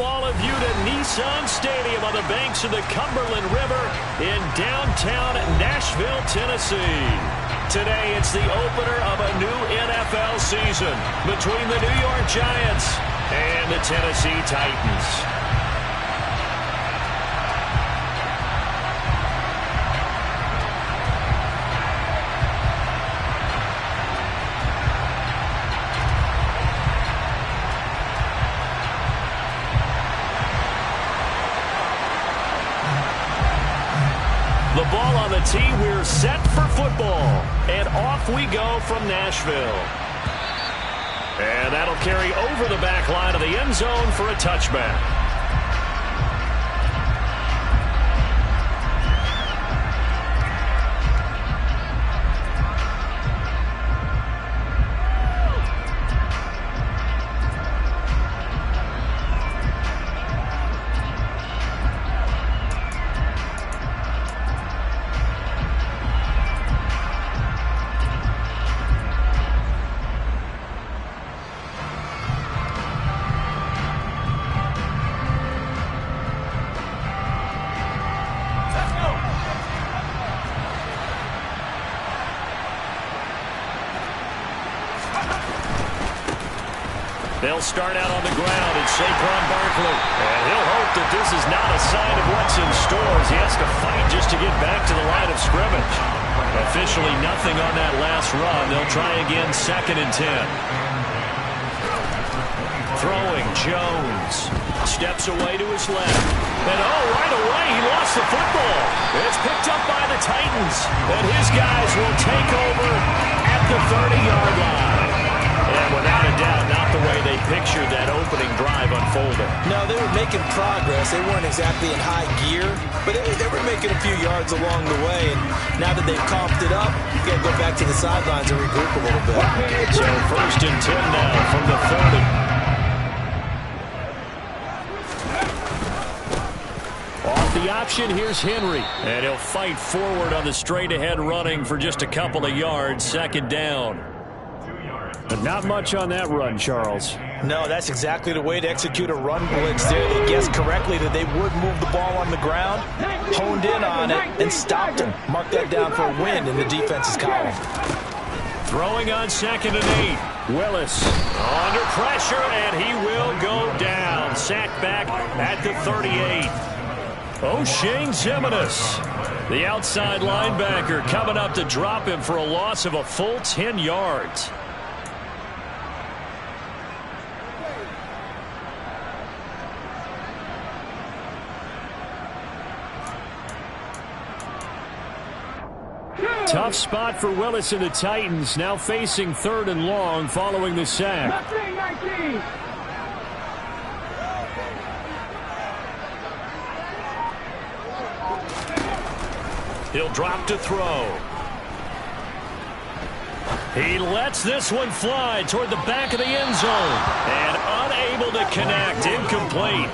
All of you to Nissan Stadium on the banks of the Cumberland River in downtown Nashville, Tennessee. Today, it's the opener of a new NFL season between the New York Giants and the Tennessee Titans. The ball on the tee, we're set for football. And off we go from Nashville. And that'll carry over the back line of the end zone for a touchback. They'll start out on the ground. It's Saquon Barkley. And he'll hope that this is not a sign of what's in store as he has to fight just to get back to the line of scrimmage. Officially nothing on that last run. They'll try again, 2nd and 10. Throwing, Jones. Steps away to his left. And right away he lost the football. It's picked up by the Titans. And his guys will take over at the 30-yard line. And without a doubt, not the way they pictured that opening drive unfolding. No, they were making progress. They weren't exactly in high gear, but they were making a few yards along the way. And now that they've comped it up, you got to go back to the sidelines and regroup a little bit. So 1st and 10 now from the 30. Off the option, here's Henry. And he'll fight forward on the straight-ahead running for just a couple of yards, 2nd down. But not much on that run, Charles. No, that's exactly the way to execute a run blitz there. They guessed correctly that they would move the ball on the ground, honed in on it, and stopped him. Mark that down for a win in the defense's column. Throwing on 2nd and 8. Willis under pressure, and he will go down. Sacked back at the 38. O'Shane Zimenez, the outside linebacker, coming up to drop him for a loss of a full 10 yards. Tough spot for Willis and the Titans, now facing 3rd and long following the sack. He'll drop to throw. He lets this one fly toward the back of the end zone. And unable to connect, incomplete.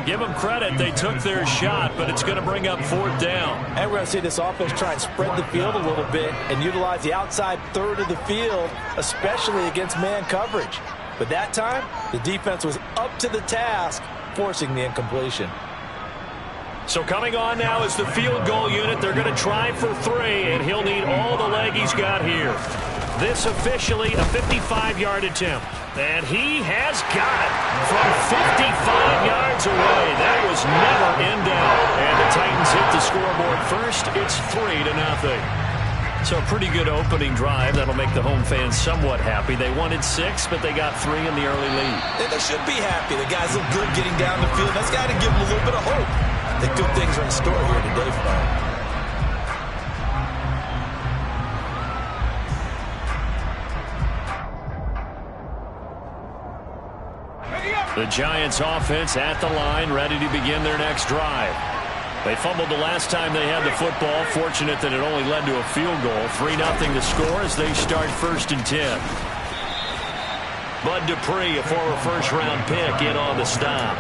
Give them credit, they took their shot, but it's going to bring up 4th down. And we're going to see this offense try and spread the field a little bit and utilize the outside third of the field, especially against man coverage. But that time, the defense was up to the task, forcing the incompletion. So coming on now is the field goal unit. They're going to try for 3, and he'll need all the leg he's got here. This officially a 55-yard attempt. And he has got it from 55 yards away. That was never in doubt. And the Titans hit the scoreboard first. It's 3-0. So a pretty good opening drive. That'll make the home fans somewhat happy. They wanted 6, but they got 3 in the early lead. And they should be happy. The guys look good getting down the field. That's got to give them a little bit of hope that good things are in store here today for them. The Giants offense at the line, ready to begin their next drive. They fumbled the last time they had the football. Fortunate that it only led to a field goal. 3-0 to score as they start 1st and 10. Bud Dupree, a former first-round pick, in on the stop.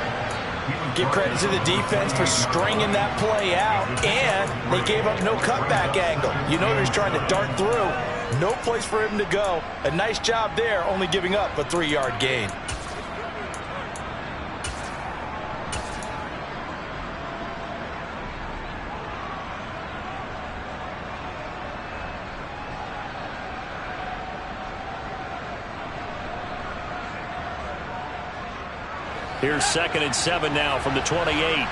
Give credit to the defense for stringing that play out, and they gave up no cutback angle. You know he's trying to dart through. No place for him to go. A nice job there, only giving up a 3-yard gain. Here's 2nd and 7 now from the 28.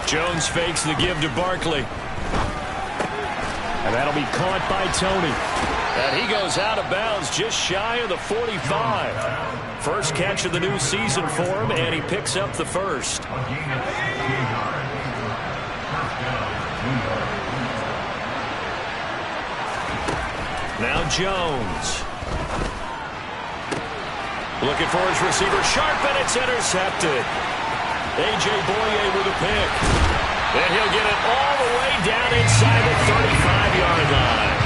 Jones fakes the give to Barkley. And that'll be caught by Tony. And he goes out of bounds just shy of the 45. First catch of the new season for him, and he picks up the first. Now Jones. Looking for his receiver, sharp, and it's intercepted. A.J. Boye with a pick. And he'll get it all the way down inside the 35-yard line.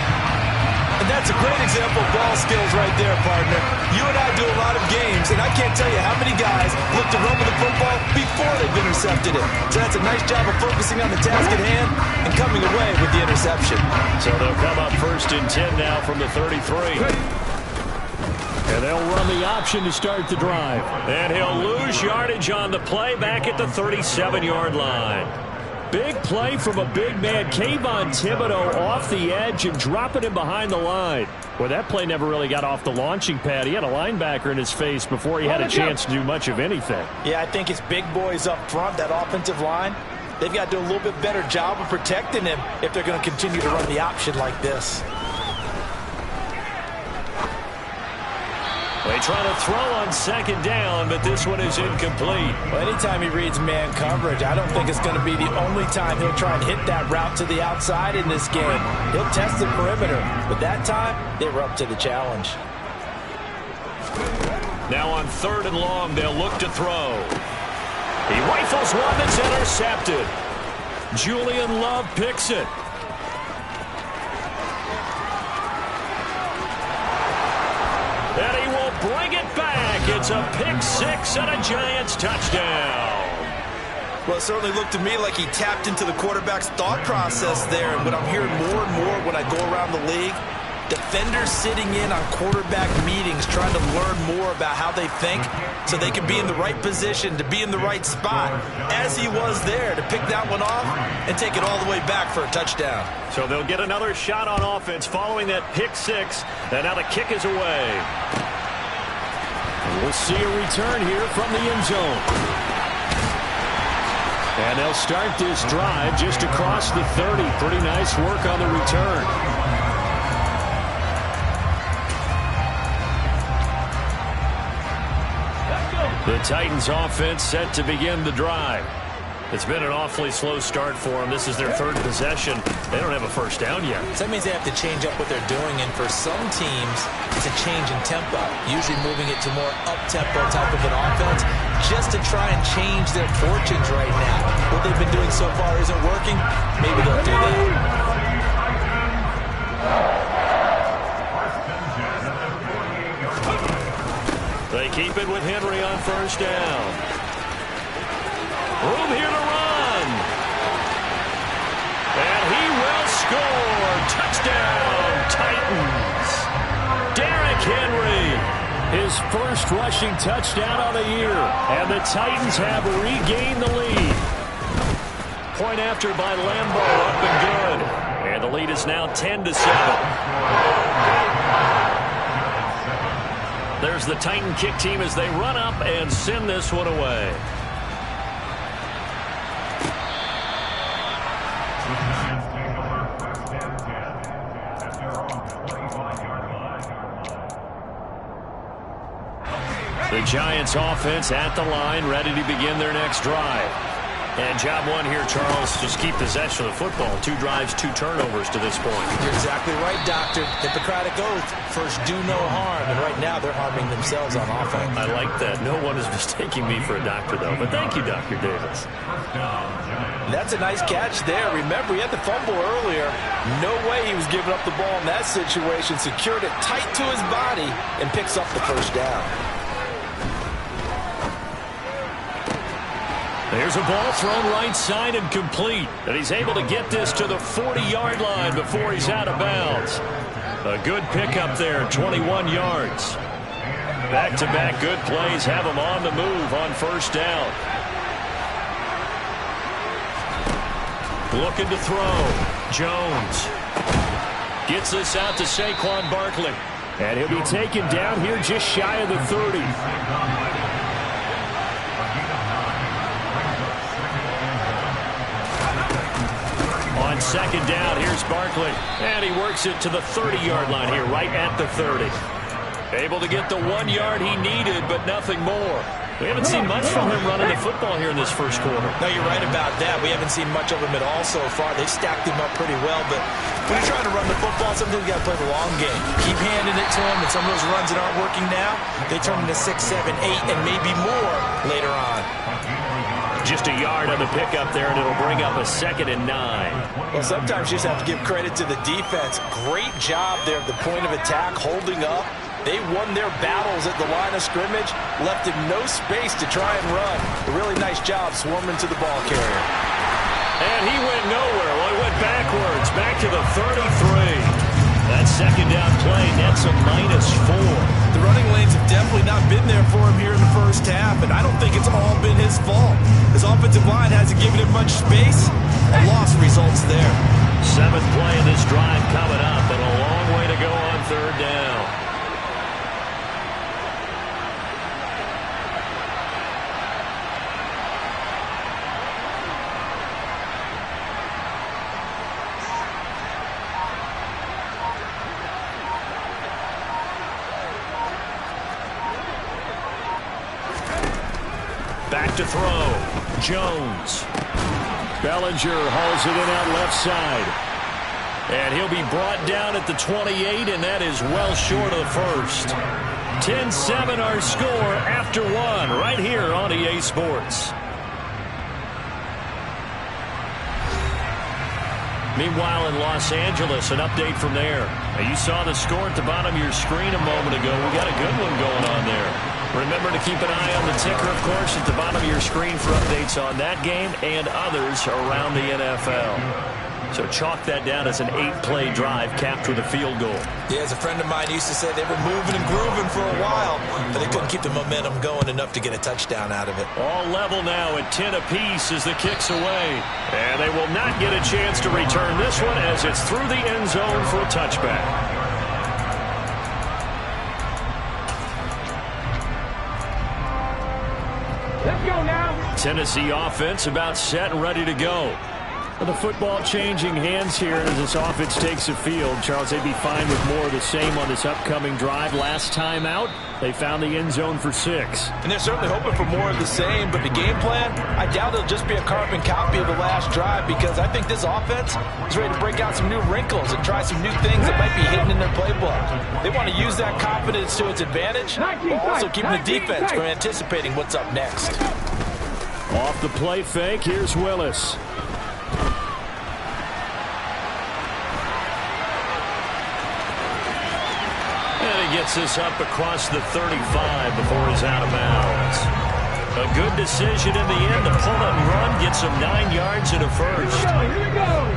And that's a great example of ball skills right there, partner. You and I do a lot of games, and I can't tell you how many guys look to run with the football before they've intercepted it. So that's a nice job of focusing on the task at hand and coming away with the interception. So they'll come up 1st and 10 now from the 33. And they'll run the option to start the drive. And he'll lose yardage on the play back at the 37-yard line. Big play from a big man, Kayvon Thibodeau, off the edge and dropping him behind the line. Well, that play never really got off the launching pad. He had a linebacker in his face before he had a chance to do much of anything. Yeah, I think it's big boys up front, that offensive line. They've got to do a little bit better job of protecting him if they're going to continue to run the option like this. They try to throw on 2nd down, but this one is incomplete. Well, anytime he reads man coverage, I don't think it's going to be the only time he'll try and hit that route to the outside in this game. He'll test the perimeter, but that time, they were up to the challenge. Now on 3rd and long, they'll look to throw. He rifles one that's intercepted. Julian Love picks it. And he will bring it back. It's a pick 6 and a Giants touchdown. Well, it certainly looked to me like he tapped into the quarterback's thought process there. And what I'm hearing more and more when I go around the league, defenders sitting in on quarterback meetings trying to learn more about how they think so they can be in the right position, to be in the right spot, as he was there to pick that one off and take it all the way back for a touchdown. So they'll get another shot on offense following that pick 6, and now the kick is away. We'll see a return here from the end zone. And they'll start this drive just across the 30. Pretty nice work on the return. The Titans offense set to begin the drive. It's been an awfully slow start for them. This is their 3rd possession. They don't have a first down yet. So that means they have to change up what they're doing, and for some teams, it's a change in tempo, usually moving it to more up-tempo type of an offense just to try and change their fortunes right now. What they've been doing so far isn't working. Maybe they'll do that. They keep it with Henry on 1st down. Room here to run. And he will score. Touchdown, Titans. Derrick Henry. His first rushing touchdown of the year. And the Titans have regained the lead. Point after by Lambeau, up and good. And the lead is now 10-7. There's the Titan kick team as they run up and send this one away. The Giants offense at the line, ready to begin their next drive. And job one here, Charles, just keep possession of the football. 2 drives, 2 turnovers to this point. You're exactly right, Doctor. Hippocratic oath. First, do no harm. And right now, they're harming themselves on offense. I like that. No one is mistaking me for a doctor, though. But thank you, Dr. Davis. That's a nice catch there. Remember, he had the fumble earlier. No way he was giving up the ball in that situation. Secured it tight to his body and picks up the first down. There's a ball thrown right side and complete. And he's able to get this to the 40-yard line before he's out of bounds. A good pickup there, 21 yards. Back-to-back good plays have him on the move on 1st down. Looking to throw. Jones. Gets this out to Saquon Barkley. And he'll be taken down here just shy of the 30. On second down, here's Barkley. And he works it to the 30-yard line here, right at the 30. Able to get the 1 yard he needed, but nothing more. We haven't seen much from him running the football here in this first quarter. No, you're right about that. We haven't seen much of him at all so far. They've stacked him up pretty well, but when you're trying to run the football, sometimes you got to play the long game. Keep handing it to him, and some of those runs that aren't working now, they turn into 6, 7, 8, and maybe more later on. Just a yard on the pickup there, and it'll bring up a 2nd and 9. Well, sometimes you just have to give credit to the defense. Great job there at the point of attack, holding up. They won their battles at the line of scrimmage, left him no space to try and run. A really nice job swarming to the ball carrier. And he went nowhere. Well, he went backwards, back to the 33. That second down play nets a -4. The running lanes have definitely not been there for him here in the first half, and I don't think it's all been his fault. His offensive line hasn't given him much space. A loss results there. 7th play of this drive coming up, and a long way to go on 3rd down. Back to throw. Jones. Bellinger hauls it in out left side. And he'll be brought down at the 28, and that is well short of the first. 10-7 our score after 1 right here on EA Sports. Meanwhile, in Los Angeles, an update from there. Now, you saw the score at the bottom of your screen a moment ago. We got a good one going on there. Remember to keep an eye on the ticker, of course, at the bottom of your screen for updates on that game and others around the NFL. So chalk that down as an 8-play drive capped with a field goal. Yeah, as a friend of mine used to say, they were moving and grooving for a while, but they couldn't keep the momentum going enough to get a touchdown out of it. All level now at 10 apiece as the kick's away. And they will not get a chance to return this one as it's through the end zone for a touchback. Let's go now. Tennessee offense about set and ready to go. The football changing hands here as this offense takes the field. Charles, they'd be fine with more of the same on this upcoming drive. Last time out, they found the end zone for 6. And they're certainly hoping for more of the same, but the game plan, I doubt it'll just be a carbon copy of the last drive, because I think this offense is ready to break out some new wrinkles and try some new things that might be hidden in their playbook. They want to use that confidence to its advantage, while also keeping the defense from anticipating what's up next. Off the play fake, here's Willis. Gets this up across the 35 before he's out of bounds. A good decision in the end. The pull up and run gets him 9 yards and a first. Here we go.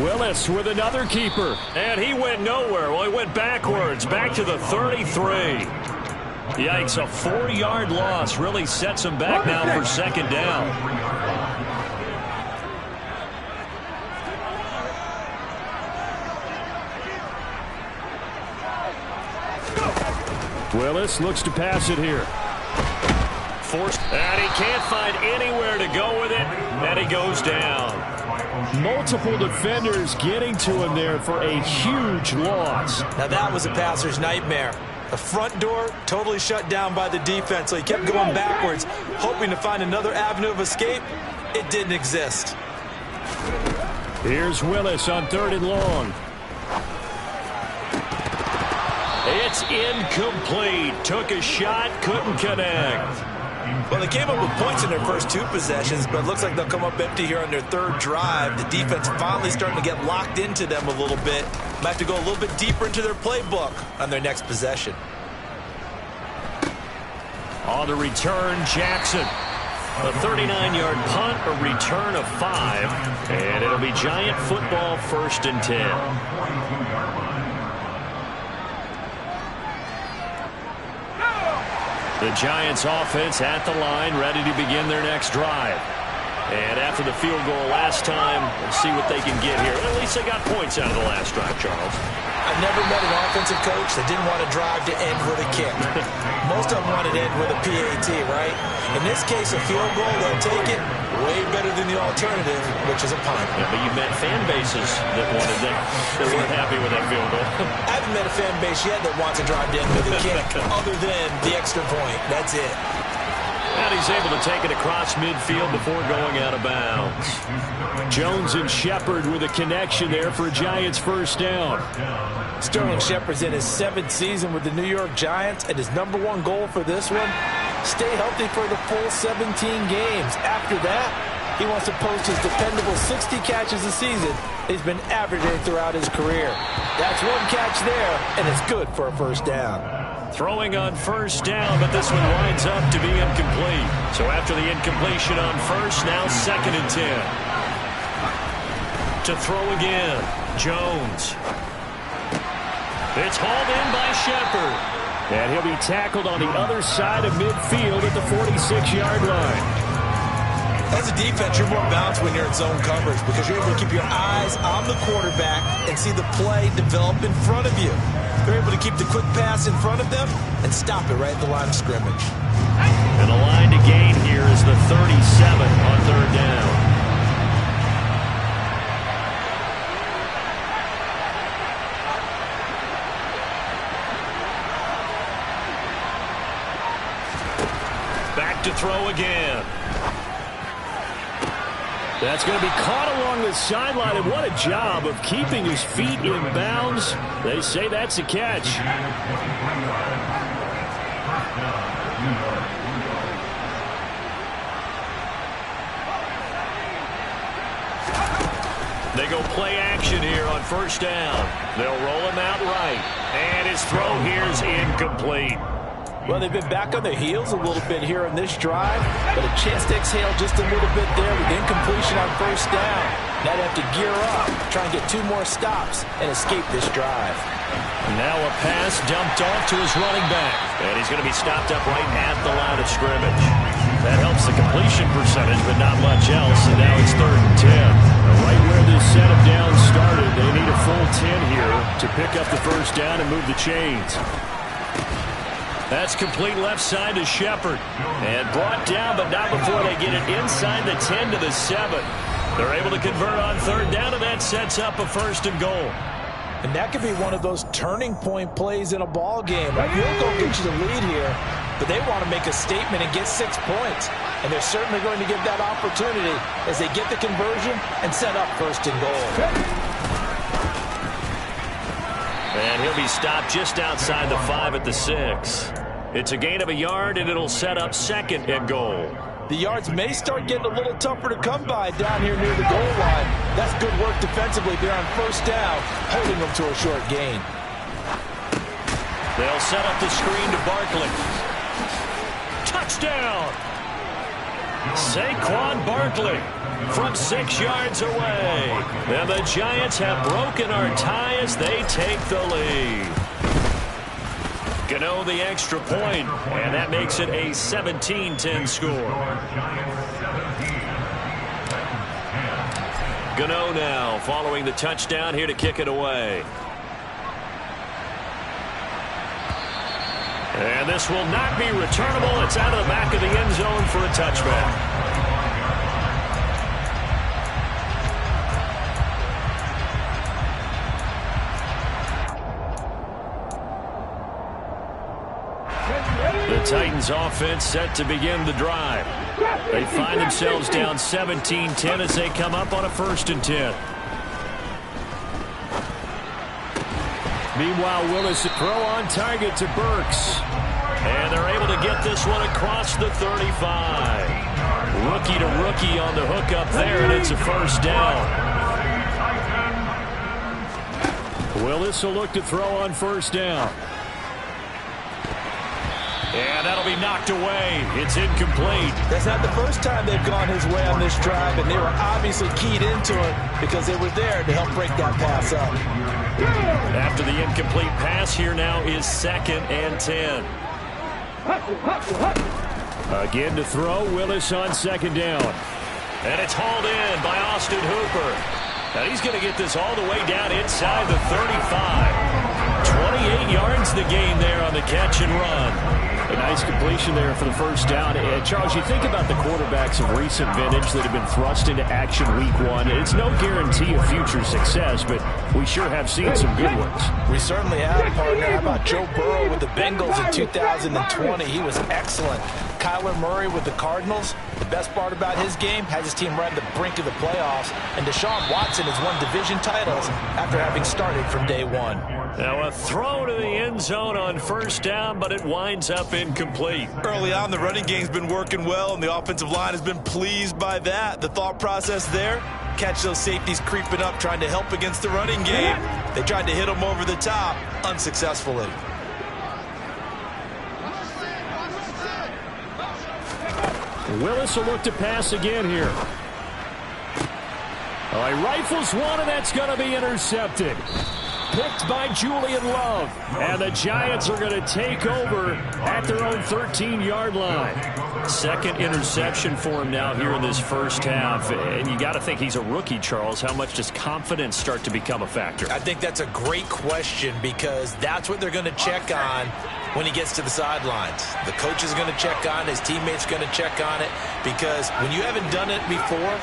Willis with another keeper. And he went nowhere. Well, he went backwards. Back to the 33. Yikes, a 4-yard loss really sets him back now for 2nd down. Willis looks to pass it here. Forced, and he can't find anywhere to go with it, and he goes down. Multiple defenders getting to him there for a huge loss. Now that was a passer's nightmare. The front door totally shut down by the defense, so he kept going backwards, hoping to find another avenue of escape. It didn't exist. Here's Willis on 3rd and long. It's incomplete. Took a shot, couldn't connect. Well, they came up with points in their first 2 possessions, but it looks like they'll come up empty here on their 3rd drive. The defense finally starting to get locked into them a little bit. Might have to go a little bit deeper into their playbook on their next possession. On the return, Jackson. A 39-yard punt, a return of 5, and it'll be Giant football 1st and 10. The Giants offense at the line, ready to begin their next drive. And after the field goal last time, let's see what they can get here. At least they got points out of the last drive, Charles. I've never met an offensive coach that didn't want to drive to end with a kick. Most of them wanted to end with a PAT, right? In this case, a field goal, they'll take it way better than the alternative, which is a punt. Yeah, but you met fan bases that wanted that weren't happy with that field goal. I haven't met a fan base yet that wants to drive to end with a kick other than the extra point. That's it. And he's able to take it across midfield before going out of bounds. Jones and Shepard with a connection there for a Giants first down. Sterling Shepard's in his 7th season with the New York Giants, and his #1 goal for this one, stay healthy for the full 17 games. After that, he wants to post his dependable 60 catches a season he's been averaging throughout his career. That's 1 catch there, and it's good for a first down. Throwing on first down, but this one winds up to be incomplete. So after the incompletion on first, now 2nd and 10. To throw again, Jones. It's hauled in by Shepard. And he'll be tackled on the other side of midfield at the 46-yard line. As a defense, you're more balanced when you're in zone coverage because you're able to keep your eyes on the quarterback and see the play develop in front of you. They're able to keep the quick pass in front of them and stop it right at the line of scrimmage. And the line to gain here is the 37 on 3rd down. Back to throw again. That's going to be caught along the sideline, and what a job of keeping his feet in bounds. They say that's a catch. They go play action here on first down. They'll roll him out right, and his throw here is incomplete. Well, they've been back on their heels a little bit here in this drive, but a chance to exhale just a little bit there with incompletion on first down. Now they have to gear up, try and get 2 more stops, and escape this drive. Now a pass dumped off to his running back, and he's going to be stopped up right at the line of scrimmage. That helps the completion percentage, but not much else, and now it's 3rd and 10. Right where this set of downs started, they need a full 10 here to pick up the first down and move the chains. That's complete left side to Shepard. And brought down, but not before they get it inside the 10 to the 7. They're able to convert on 3rd down, and that sets up a 1st and goal. And that could be one of those turning point plays in a ball game. A field goal gets you the lead here, but they want to make a statement and get 6 points. And they're certainly going to give that opportunity as they get the conversion and set up 1st and goal. And he'll be stopped just outside the 5 at the 6. It's a gain of a yard, and it'll set up 2nd and goal. The yards may start getting a little tougher to come by down here near the goal line. That's good work defensively there on first down, holding them to a short gain. They'll set up the screen to Barkley. Touchdown! Saquon Barkley from 6 yards away. And the Giants have broken our tie as they take the lead. Gano the extra point, and that makes it a 17-10 score. Gano now following the touchdown here to kick it away. And this will not be returnable. It's out of the back of the end zone for a touchback. The Titans offense set to begin the drive. They find themselves down 17-10 as they come up on a 1st and 10. Meanwhile, Willis a throw on target to Burks. And they're able to get this one across the 35. Rookie to rookie on the hook up there, and it's a 1st down. Willis will look to throw on 1st down. And that'll be knocked away. It's incomplete. That's not the first time they've gone his way on this drive, and they were obviously keyed into it because they were there to help break that pass up. After the incomplete pass, here now is 2nd and 10. Again to throw, Willis on 2nd down. And it's hauled in by Austin Hooper. And he's going to get this all the way down inside the 35. 28 yards the gain there on the catch and run. A nice completion there for the first down. Charles, you think about the quarterbacks of recent vintage that have been thrust into action week one. It's no guarantee of future success, but we sure have seen some good ones. We certainly have, partner. How about Joe Burrow with the Bengals in 2020? He was excellent. Kyler Murray with the Cardinals. The best part about his game, has his team right at the brink of the playoffs. And Deshaun Watson has won division titles after having started from day one. Now a throw to the end zone on first down, but it winds up incomplete. Early on, the running game's been working well, and the offensive line has been pleased by that. The thought process there, catch those safeties creeping up, trying to help against the running game. They tried to hit them over the top, unsuccessfully. Willis will look to pass again here. Oh, he rifles one, and that's going to be intercepted. Picked by Julian Love. And the Giants are going to take over at their own 13-yard line. Second interception for him now here in this first half. And you got to think he's a rookie, Charles. How much does confidence start to become a factor? I think that's a great question, because that's what they're going to check on when he gets to the sidelines. The coach is going to check on it. His teammates are going to check on it, because when you haven't done it before,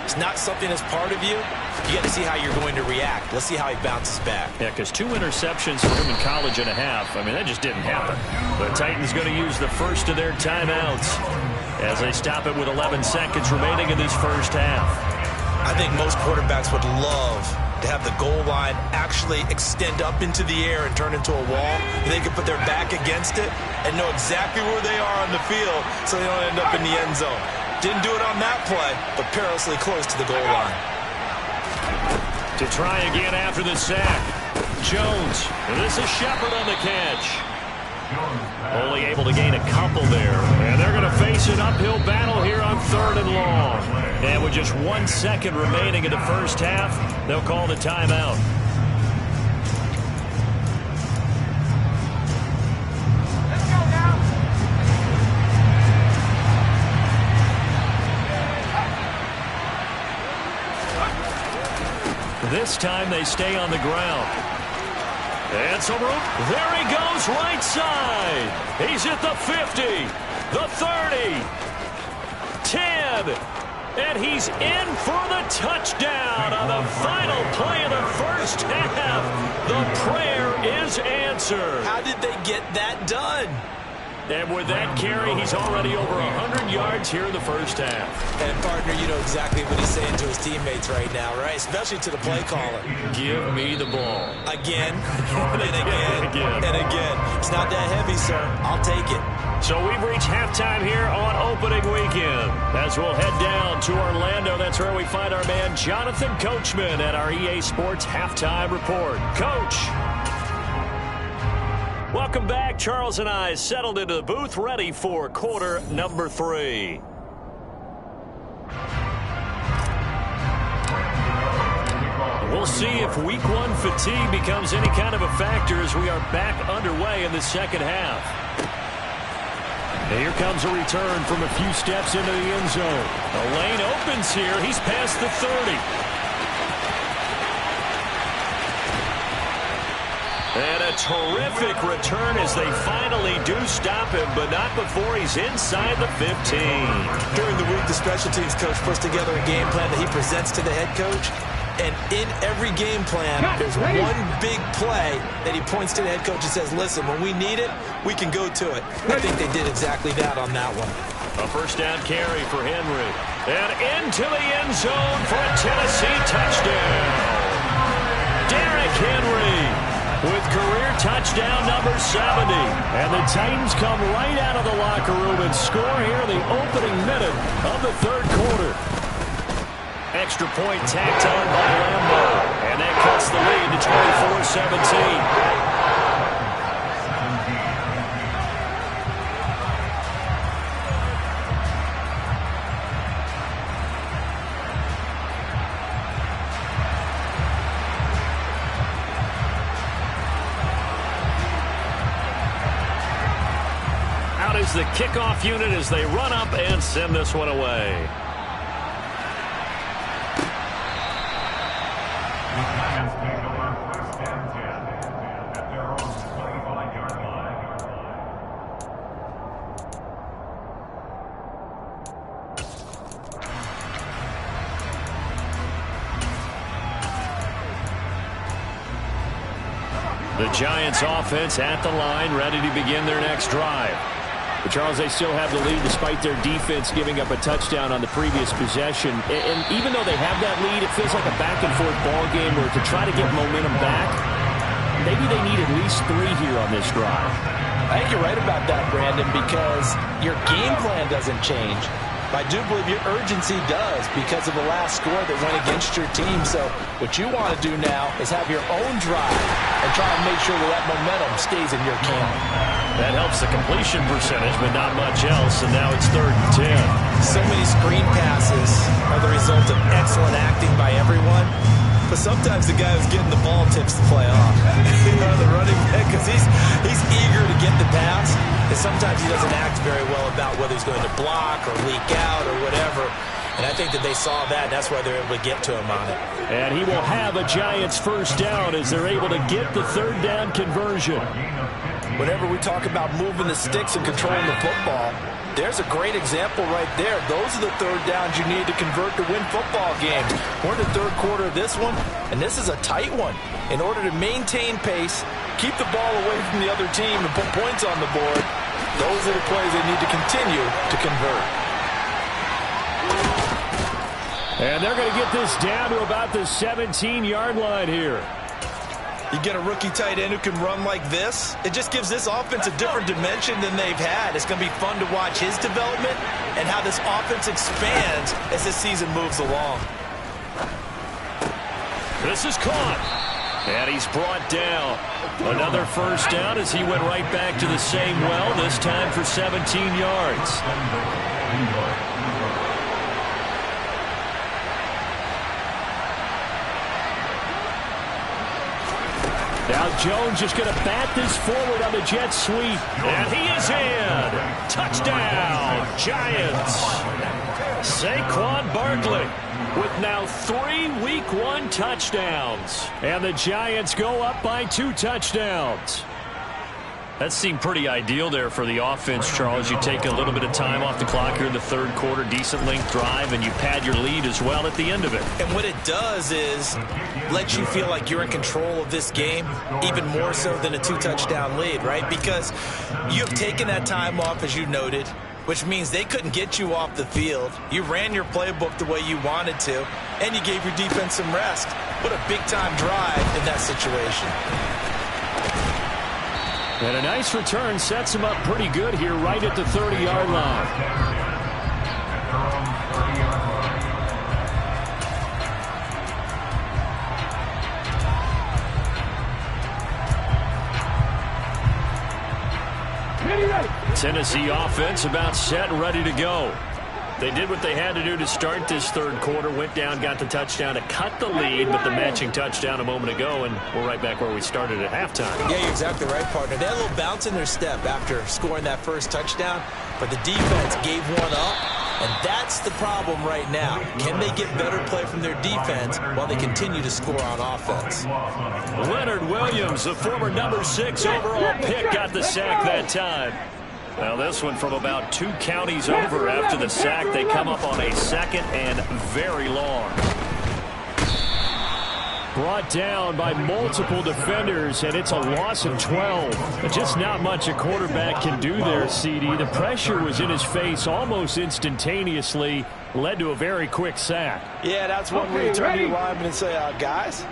it's not something that's part of you. You got to see how you're going to react. Let's see how he bounces back. Yeah, because 2 interceptions for him in college and a half. I mean, that just didn't happen. The Titans going to use the first of their timeouts as they stop it with 11 seconds remaining in this first half. I think most quarterbacks would love to have the goal line actually extend up into the air and turn into a wall. And they can put their back against it and know exactly where they are on the field so they don't end up in the end zone. Didn't do it on that play, but perilously close to the goal line. To try again after the sack. Jones. And this is Shepard on the catch. Only able to gain a couple there. And they're going to face an uphill battle here on 3rd and long. And with just 1 second remaining in the first half, they'll call the timeout. This time they stay on the ground. And some room. There he goes, right side. He's at the 50, the 30, 10, and he's in for the touchdown on the final play of the first half. The prayer is answered. How did they get that done? And with that carry, he's already over 100 yards here in the first half. And, partner, you know exactly what he's saying to his teammates right now, right? Especially to the play caller. Give me the ball. Again, and again, and again. It's not that heavy, sir. I'll take it. So we've reached halftime here on opening weekend. As we'll head down to Orlando, that's where we find our man Jonathan Coachman at our EA Sports Halftime Report. Coach. Welcome back. Charles and I settled into the booth, ready for quarter number 3. We'll see if week 1 fatigue becomes any kind of a factor as we are back underway in the second half. And here comes a return from a few steps into the end zone. The lane opens here. He's past the 30. And a terrific return as they finally do stop him, but not before he's inside the 15. During the week, the special teams coach puts together a game plan that he presents to the head coach. And in every game plan, there's one big play that he points to the head coach and says, listen, when we need it, we can go to it. I think they did exactly that on that one. A first down carry for Henry. And into the end zone for a Tennessee touchdown. Derrick Henry with career touchdown number 70. And the Titans come right out of the locker room and score here in the opening minute of the third quarter. Extra point tacked on by Lambo. And that cuts the lead to 24-17. Out is the kickoff unit as they run up and send this one away. The Giants offense at the line, ready to begin their next drive. But Charles, they still have the lead despite their defense giving up a touchdown on the previous possession. And even though they have that lead, it feels like a back-and-forth ball game where to try to get momentum back, maybe they need at least 3 here on this drive. I think you're right about that, Brandon, because your game plan doesn't change. I do believe your urgency does because of the last score that went against your team. So what you want to do now is have your own drive and try and make sure that momentum stays in your camp. That helps the completion percentage, but not much else, and now it's 3rd and 10. So many screen passes are the result of excellent acting by everyone. But sometimes the guy who's getting the ball tips the play off. The running back, because he's eager to get the pass, and sometimes he doesn't act very well about whether he's going to block or leak out or whatever. And I think that they saw that, and that's why they're able to get to him on it. And he will have a Giants first down as they're able to get the 3rd down conversion. Whenever we talk about moving the sticks and controlling the football, there's a great example right there. Those are the 3rd downs you need to convert to win football games. We're in the 3rd quarter of this one, and this is a tight one. In order to maintain pace, keep the ball away from the other team, and put points on the board, those are the plays they need to continue to convert. And they're going to get this down to about the 17-yard line here. You get a rookie tight end who can run like this, it just gives this offense a different dimension than they've had. It's going to be fun to watch his development and how this offense expands as this season moves along. This is caught. And he's brought down. Another first down as he went right back to the same well, this time for 17 yards. Now Jones just going to bat this forward on the jet sweep. And he is in. Touchdown, Giants. Saquon Barkley with now 3 Week 1 touchdowns. And the Giants go up by 2 touchdowns. That seemed pretty ideal there for the offense, Charles. You take a little bit of time off the clock here in the 3rd quarter, decent length drive, and you pad your lead as well at the end of it. And what it does is let you feel like you're in control of this game, even more so than a 2-touchdown lead, right? Because you have taken that time off, as you noted, which means they couldn't get you off the field. You ran your playbook the way you wanted to, and you gave your defense some rest. What a big-time drive in that situation. And a nice return sets him up pretty good here right at the 30-yard line. Tennessee offense about set and ready to go. They did what they had to do to start this 3rd quarter, went down, got the touchdown to cut the lead, but the matching touchdown a moment ago, and we're right back where we started at halftime. Yeah, you're exactly right, partner. They had a little bounce in their step after scoring that first touchdown, but the defense gave one up, and that's the problem right now. Can they get better play from their defense while they continue to score on offense? Leonard Williams, the former number 6 overall pick, got the sack that time. Now this one from about 2 counties over after the sack. They come up on a 2nd and very long. Brought down by multiple defenders, and it's a loss of 12. But just not much a quarterback can do there, CD. The pressure was in his face almost instantaneously, led to a very quick sack. Yeah, that's one where you turn to your lineman and say, guys,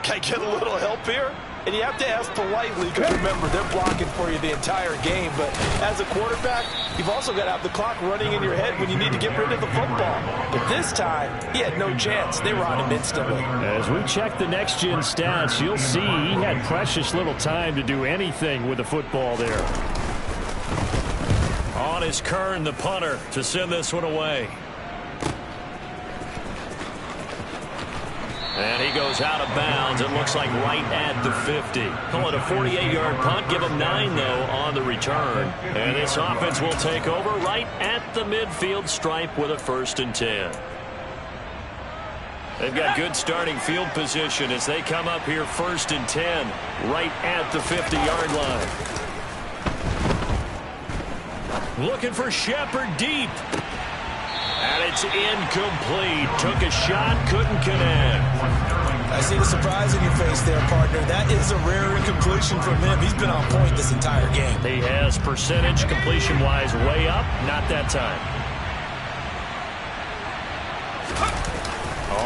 can I get a little help here? And you have to ask politely because, remember, they're blocking for you the entire game. But as a quarterback, you've also got to have the clock running in your head when you need to get rid of the football. But this time, he had no chance. They were on him instantly. As we check the next-gen stats, you'll see he had precious little time to do anything with the football there. On is Kern, the punter, to send this one away. And he goes out of bounds. It looks like right at the 50. Call it a 48-yard punt. Give him 9, though, on the return. And this offense will take over right at the midfield stripe with a 1st and 10. They've got good starting field position as they come up here 1st and 10, right at the 50-yard line. Looking for Shepard deep. And it's incomplete. Took a shot, couldn't connect. I see the surprise in your face there, partner. That is a rare incompletion from him. He's been on point this entire game. He has percentage completion-wise way up. Not that time.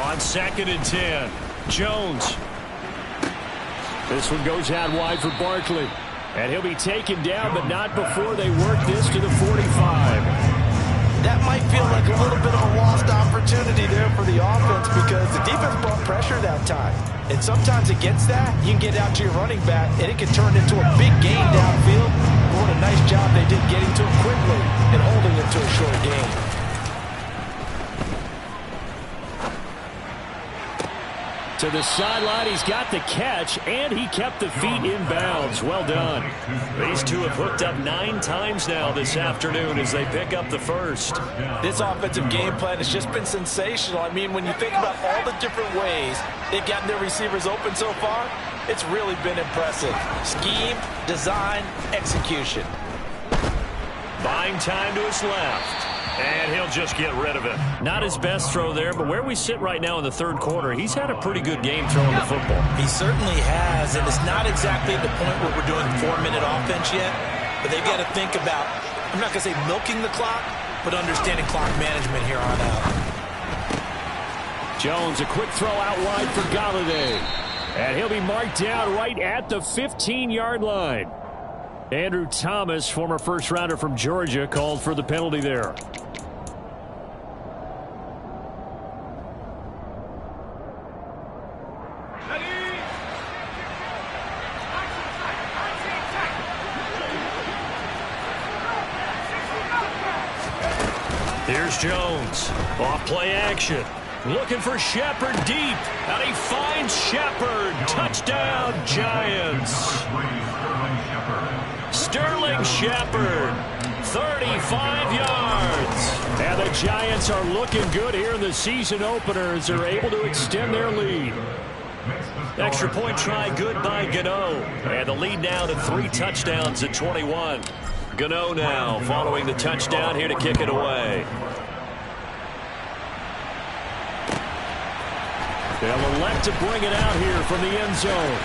On 2nd and 10, Jones. This one goes out wide for Barkley. And he'll be taken down, but not before they work this to the 45. That might feel like a little bit of a lost opportunity there for the offense because the defense brought pressure that time. And sometimes against that, you can get out to your running back, and it can turn into a big gain downfield. But what a nice job they did getting to it quickly and holding it to a short gain. To the sideline, he's got the catch, and he kept the feet in bounds. Well done. These two have hooked up 9 times now this afternoon as they pick up the first. This offensive game plan has just been sensational. I mean, when you think about all the different ways they've gotten their receivers open so far, it's really been impressive. Scheme, design, execution. Buying time to his left. And he'll just get rid of it. Not his best throw there, but where we sit right now in the 3rd quarter, he's had a pretty good game throwing the football. He certainly has, and it's not exactly at the point where we're doing 4-minute offense yet, but they've got to think about, I'm not going to say milking the clock, but understanding clock management here on out. Jones, a quick throw out wide for Galladay. And he'll be marked down right at the 15-yard line. Andrew Thomas, former first-rounder from Georgia, called for the penalty there. Here's Jones. Off play action. Looking for Shepard deep. And he finds Shepard. Touchdown, Giants. Sterling Shepard. 35 yards. And the Giants are looking good here in the season opener as they're able to extend their lead. Extra point try good by Gano. And the lead now to 3 touchdowns at 21. Gano now following the touchdown here to kick it away. They'll elect to bring it out here from the end zone.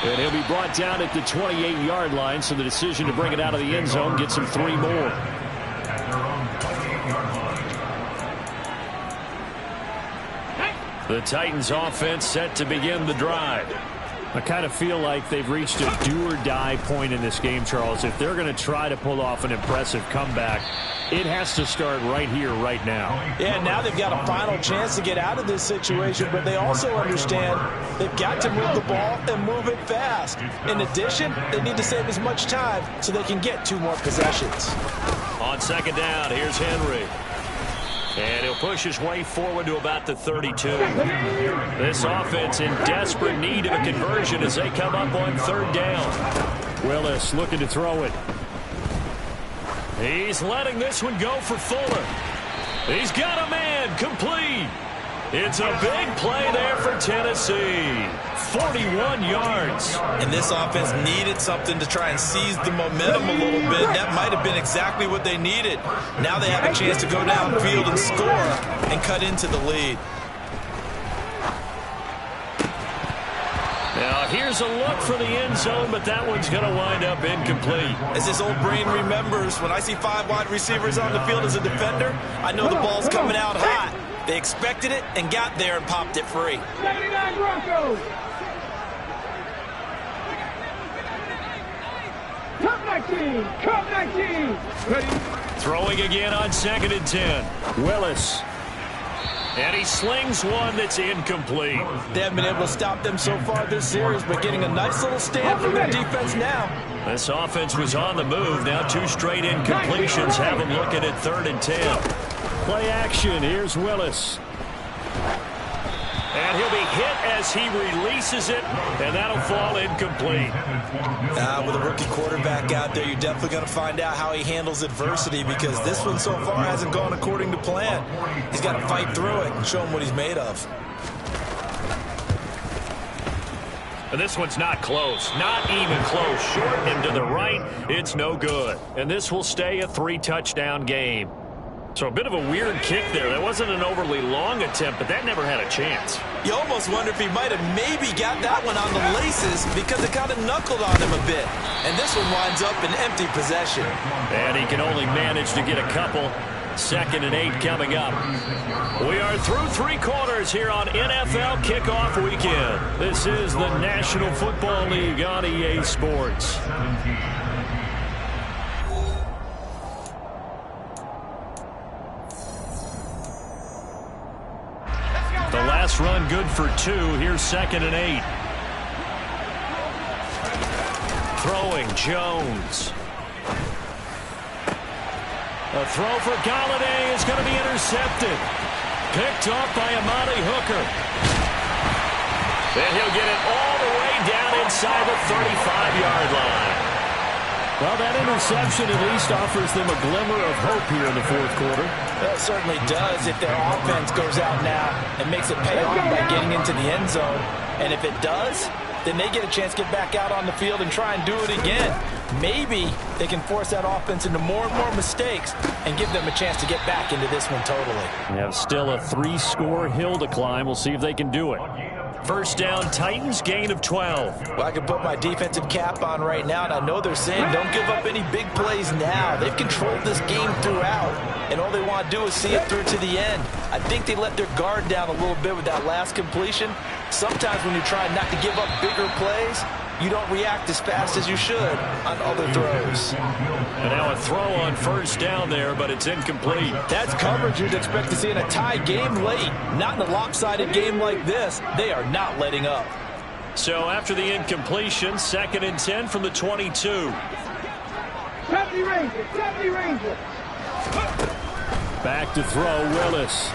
And he'll be brought down at the 28-yard line, so the decision to bring it out of the end zone gets him 3 more. The Titans offense set to begin the drive. I kind of feel like they've reached a do-or-die point in this game, Charles. If they're going to try to pull off an impressive comeback, it has to start right here, right now. Yeah, now they've got a final chance to get out of this situation, but they also understand they've got to move the ball and move it fast. In addition, they need to save as much time so they can get 2 more possessions. On 2nd down, here's Henry. And he'll push his way forward to about the 32. This offense in desperate need of a conversion as they come up on 3rd down. Willis looking to throw it. He's letting this one go for Fuller. He's got a man, complete. It's a big play there for Tennessee. 41 yards. And this offense needed something to try and seize the momentum a little bit. That might have been exactly what they needed. Now they have a chance to go downfield and score and cut into the lead. Now here's a look for the end zone, but that one's going to wind up incomplete. As this old brain remembers, when I see 5 wide receivers on the field as a defender, I know the ball's coming out hot. They expected it and got there and popped it free. 79 Broncos. Top 19. Top 19. Ready? Throwing again on 2nd and 10. Willis. And he slings one that's incomplete. They haven't been able to stop them so far this series, but getting a nice little stand from their defense now. This offense was on the move. Now 2 straight incompletions have them looking at 3rd and 10. Play action. Here's Willis. And he'll be hit as he releases it, and that'll fall incomplete. With a rookie quarterback out there, you're definitely going to find out how he handles adversity, because this one so far hasn't gone according to plan. He's got to fight through it and show him what he's made of. And this one's not close. Not even close. Short and to the right. It's no good. And this will stay a 3-touchdown game. So a bit of a weird kick there. That wasn't an overly long attempt, but that never had a chance. You almost wonder if he might have maybe got that one on the laces, because it kind of knuckled on him a bit. And this one winds up in empty possession. And he can only manage to get a couple. 2nd and 8 coming up. We are through 3 quarters here on NFL Kickoff Weekend. This is the National Football League on EA Sports. The last run good for 2. Here's 2nd and 8. Throwing Jones. A throw for Galladay is going to be intercepted. Picked off by Amani Hooker. And he'll get it all the way down inside the 35-yard line. Well, that interception at least offers them a glimmer of hope here in the 4th quarter. Well, it certainly does if their offense goes out now and makes it pay off by getting into the end zone. And if it does, then they get a chance to get back out on the field and try and do it again. Maybe they can force that offense into more and more mistakes and give them a chance to get back into this one totally. We have still a 3-score hill to climb. We'll see if they can do it. First down, Titans, gain of 12. Well, I can put my defensive cap on right now, and I know they're saying don't give up any big plays now. They've controlled this game throughout, and all they want to do is see it through to the end. I think they let their guard down a little bit with that last completion. Sometimes when you're trying not to give up bigger plays, you don't react as fast as you should on other throws. And now a throw on first down there, but it's incomplete. That's coverage you'd expect to see in a tie game late. Not in a lopsided game like this. They are not letting up. So after the incompletion, 2nd and 10 from the 22. Safety Ranger. Back to throw, Willis.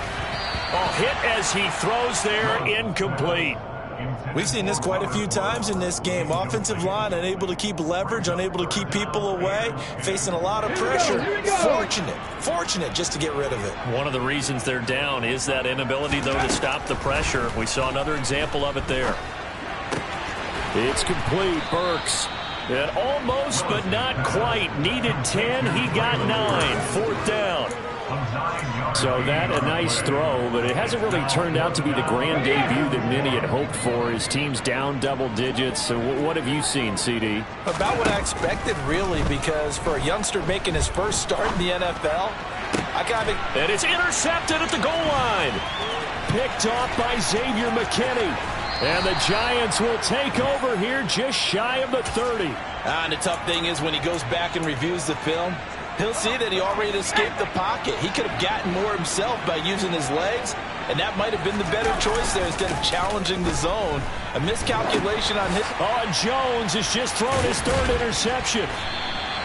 Oh, hit as he throws there, incomplete. We've seen this quite a few times in this game. Offensive line unable to keep leverage, unable to keep people away, facing a lot of pressure. Fortunate just to get rid of it. One of the reasons they're down is that inability, though, to stop the pressure. We saw another example of it there. It's complete, Burks. And almost, but not quite. Needed 10, he got 9. 4th down. So that a nice throw, but it hasn't really turned out to be the grand debut that many had hoped for. His team's down double digits. So what have you seen, CD? About what I expected, really, because for a youngster making his first start in the NFL, and it's intercepted at the goal line. Picked off by Xavier McKinney. And the Giants will take over here just shy of the 30. And the tough thing is when he goes back and reviews the film, he'll see that he already escaped the pocket. He could have gotten more himself by using his legs, and that might have been the better choice there instead of challenging the zone. A miscalculation on his... Oh, and Jones has just thrown his 3rd interception.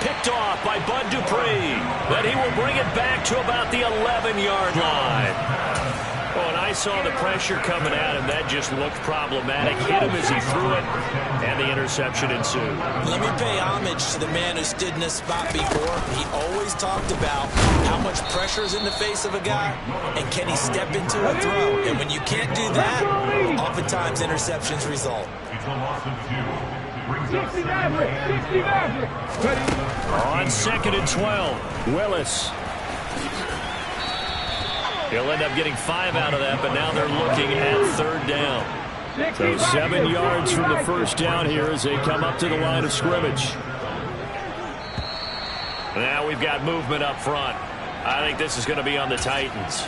Picked off by Bud Dupree. But he will bring it back to about the 11-yard line. Oh, and I saw the pressure coming at him. That just looked problematic. Hit him as he threw it, and the interception ensued. Let me pay homage to the man who stood in this spot before. He always talked about how much pressure is in the face of a guy, and can he step into a throw. And when you can't do that, oftentimes interceptions result. 60 Maverick. On 2nd and 12, Willis. He'll end up getting 5 out of that, but now they're looking at 3rd down. So 7 yards from the first down here as they come up to the line of scrimmage. Now we've got movement up front. I think this is going to be on the Titans.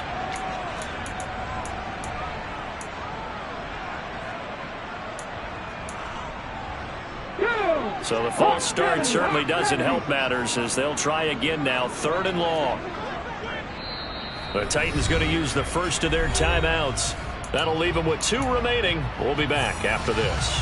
So the false start certainly doesn't help matters as they'll try again now, 3rd and long. The Titans going to use the first of their timeouts. That'll leave them with 2 remaining. We'll be back after this.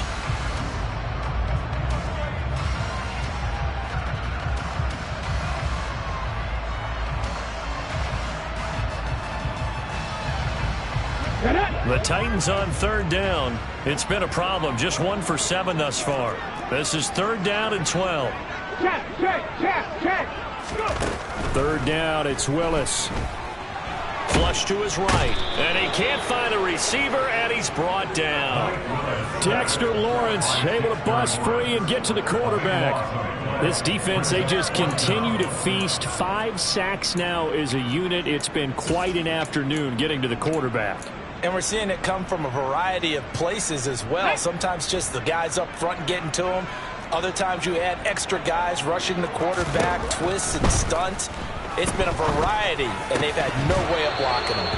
The Titans on third down. It's been a problem. Just 1 for 7 thus far. This is 3rd down and 12. Check. Third down, it's Willis. Flush to his right, and he can't find a receiver, and he's brought down. Dexter Lawrence able to bust free and get to the quarterback. This defense, they just continue to feast. 5 sacks now as a unit. It's been quite an afternoon getting to the quarterback. And we're seeing it come from a variety of places as well. Sometimes just the guys up front and getting to him. Other times you add extra guys rushing the quarterback, twists and stunts. It's been a variety, and they've had no way of blocking them.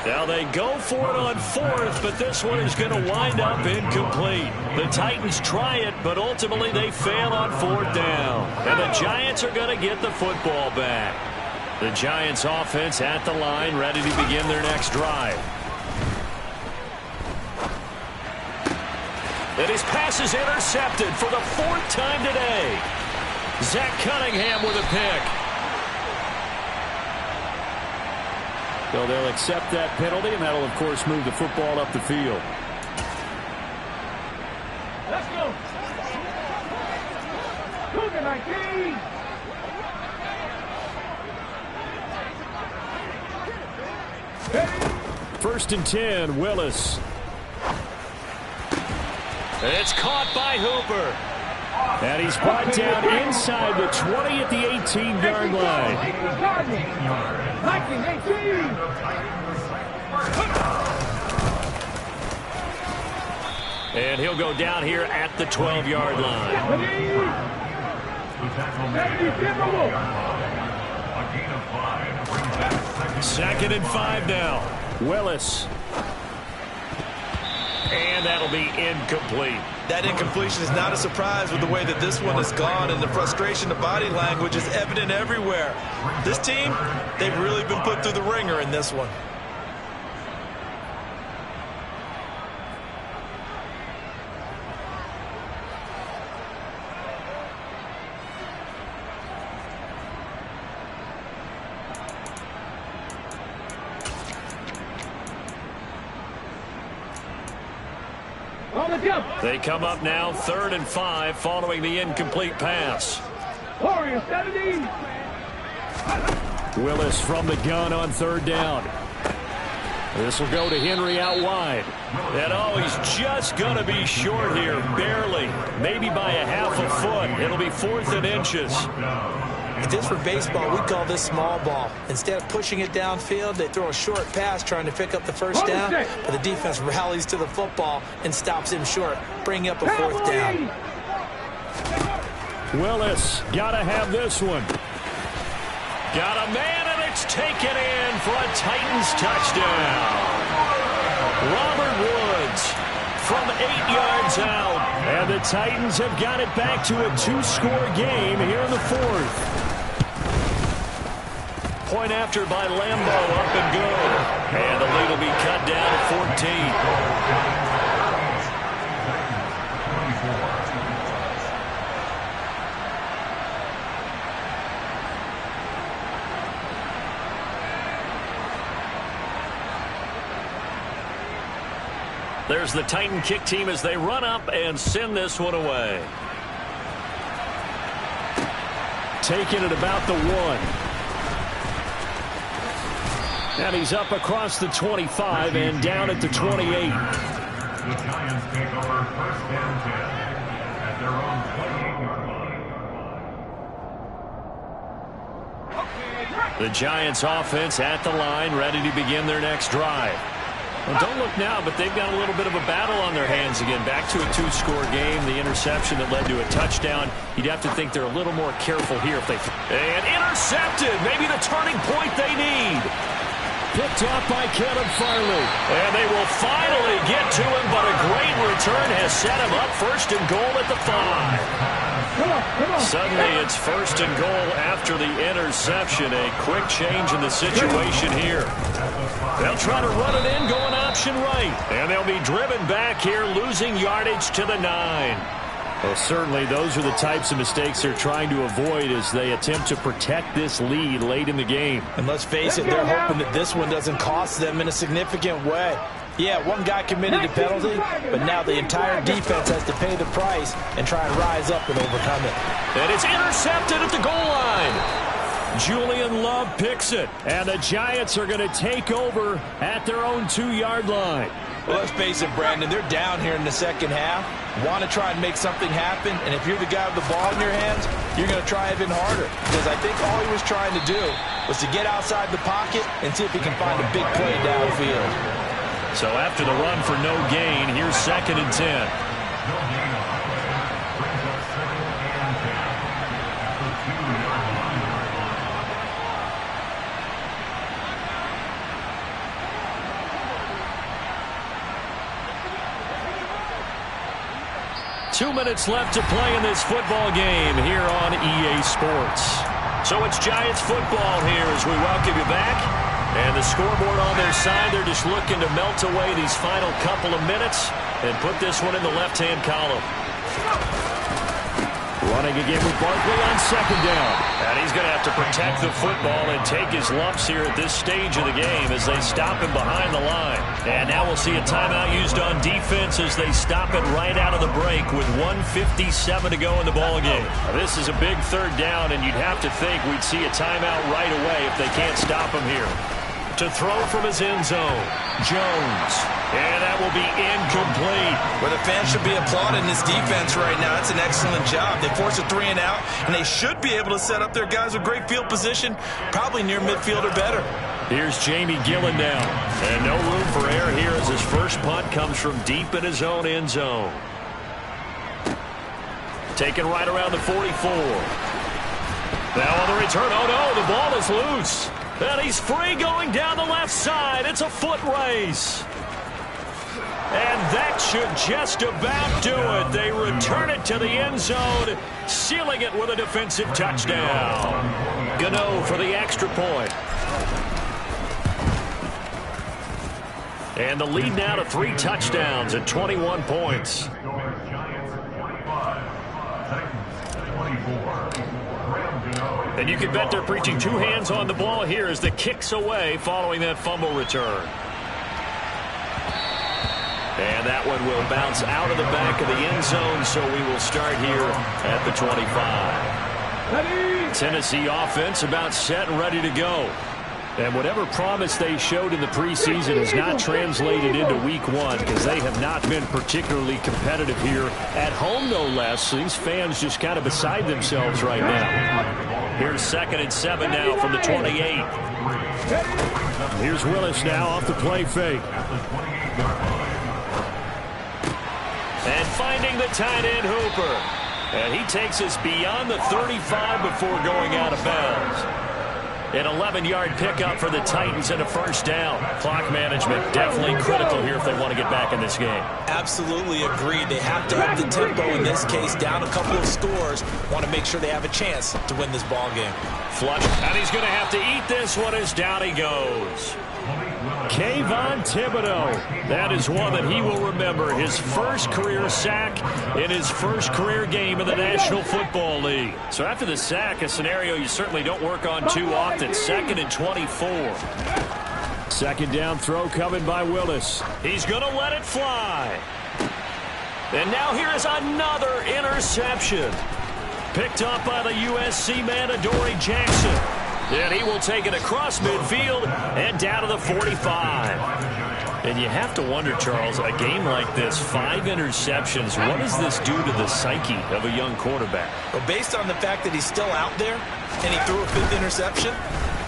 Now they go for it on 4th, but this one is going to wind up incomplete. The Titans try it, but ultimately they fail on 4th down. And the Giants are going to get the football back. The Giants offense at the line, ready to begin their next drive. And his pass is intercepted for the 4th time today. Zach Cunningham with a pick. So they'll accept that penalty, and that'll, of course, move the football up the field. Let's go. Cougar 19. First and 10, Willis. It's caught by Hooper. And he's brought down inside the 20 at the 18-yard line. 19, 18. And he'll go down here at the 12-yard line. 2nd and 5 now. Willis. And that'll be incomplete. That incompletion is not a surprise with the way that this one has gone, and the frustration, the body language is evident everywhere. This team, they've really been put through the ringer in this one. They come up now 3rd and 5 following the incomplete pass. Warriors 17. Willis from the gun on 3rd down. This will go to Henry out wide. And he's just going to be short here, barely, maybe by a half a foot. It'll be 4th and inches. If this were baseball, we'd call this small ball. Instead of pushing it downfield, they throw a short pass trying to pick up the 1st down, but the defense rallies to the football and stops him short, bringing up a 4th down. Willis, got to have this one. Got a man, and it's taken in for a Titans touchdown. Robert Woods from 8 yards out. And the Titans have got it back to a 2-score game here in the 4th. Point after by Lambeau, up and good. And the lead will be cut down to 14. There's the Titan kick team as they run up and send this one away. Taking it about the 1. And he's up across the 25 and down at the 28. The Giants take over 1st and 10 at their own 28-yard line. The Giants offense at the line, ready to begin their next drive. Well, don't look now, but they've got a little bit of a battle on their hands again. Back to a 2-score game. The interception that led to a touchdown. You'd have to think they're a little more careful here if they... And intercepted! Maybe the turning point they need. Picked off by Caleb Farley. And they will finally get to him, but a great return has set him up 1st and goal at the 5. Suddenly it's 1st and goal after the interception. A quick change in the situation here. They'll try to run it in, going option right. And they'll be driven back here, losing yardage to the 9. Well, certainly those are the types of mistakes they're trying to avoid as they attempt to protect this lead late in the game. And let's face it, they're hoping that this one doesn't cost them in a significant way. Yeah, one guy committed a penalty, but now the entire defense has to pay the price and try and rise up and overcome it. And it's intercepted at the goal line. Julian Love picks it, and the Giants are going to take over at their own 2-yard line. Well, let's face it, Brandon, they're down here in the second half, want to try and make something happen, and if you're the guy with the ball in your hands, you're going to try even harder, because I think all he was trying to do was to get outside the pocket and see if he can find a big play downfield. So after the run for no gain, here's 2nd and 10. 2 minutes left to play in this football game here on EA Sports. So it's Giants football here as we welcome you back. And the scoreboard on their side, they're just looking to melt away these final couple of minutes and put this one in the left-hand column. Running again with Barkley on 2nd down. And he's going to have to protect the football and take his lumps here at this stage of the game as they stop him behind the line. And now we'll see a timeout used on defense as they stop it right out of the break with 1:57 to go in the ballgame. This is a big 3rd down, and you'd have to think we'd see a timeout right away if they can't stop him here. To throw from his end zone, Jones. And that will be incomplete. Well, the fans should be applauding this defense right now. It's an excellent job. They force a 3 and out, and they should be able to set up their guys with great field position, probably near midfield or better. Here's Jamie Gillen now. And no room for error here as his first punt comes from deep in his own end zone. Taken right around the 44. Now on the return, oh no, the ball is loose. And he's free going down the left side. It's a foot race. And that should just about do it. They return it to the end zone, sealing it with a defensive touchdown. Gano for the extra point. And the lead now to 3 touchdowns at 21 points. And you can bet they're preaching 2 hands on the ball here as the kick's away following that fumble return. And that one will bounce out of the back of the end zone, so we will start here at the 25. Tennessee offense about set and ready to go. And whatever promise they showed in the preseason has not translated into week 1 because they have not been particularly competitive here at home, no less. So these fans just kind of beside themselves right now. Here's 2nd and 7 now from the 28. Here's Willis now off the play fake. And finding the tight end Hooper. And he takes us beyond the 35 before going out of bounds. An 11-yard pickup for the Titans and a 1st down. Clock management definitely critical here if they want to get back in this game. Absolutely agreed. They have to have the tempo in this case, down a couple of scores. Want to make sure they have a chance to win this ball game. Flush, and he's going to have to eat this one as down he goes. Kayvon Thibodeau. That is one that he will remember. His first career sack in his first career game in the National Football League. So after the sack, a scenario you certainly don't work on too often. 2nd and 24. 2nd down throw coming by Willis. He's going to let it fly. And now here is another interception. Picked up by the USC man, Adoree Jackson. And he will take it across midfield and down to the 45. And you have to wonder, Charles, a game like this, 5 interceptions, what does this do to the psyche of a young quarterback? Well, based on the fact that he's still out there and he threw a 5th interception,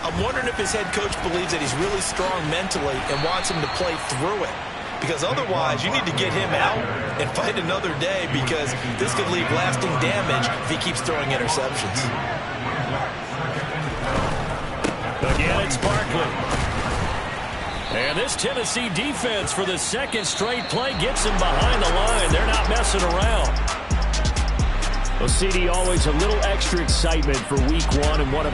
I'm wondering if his head coach believes that he's really strong mentally and wants him to play through it. Because otherwise, you need to get him out and fight another day because this could leave lasting damage if he keeps throwing interceptions. Again, it's Barkley. And this Tennessee defense for the 2nd straight play gets him behind the line. They're not messing around. Well, CD, always a little extra excitement for week 1 and one of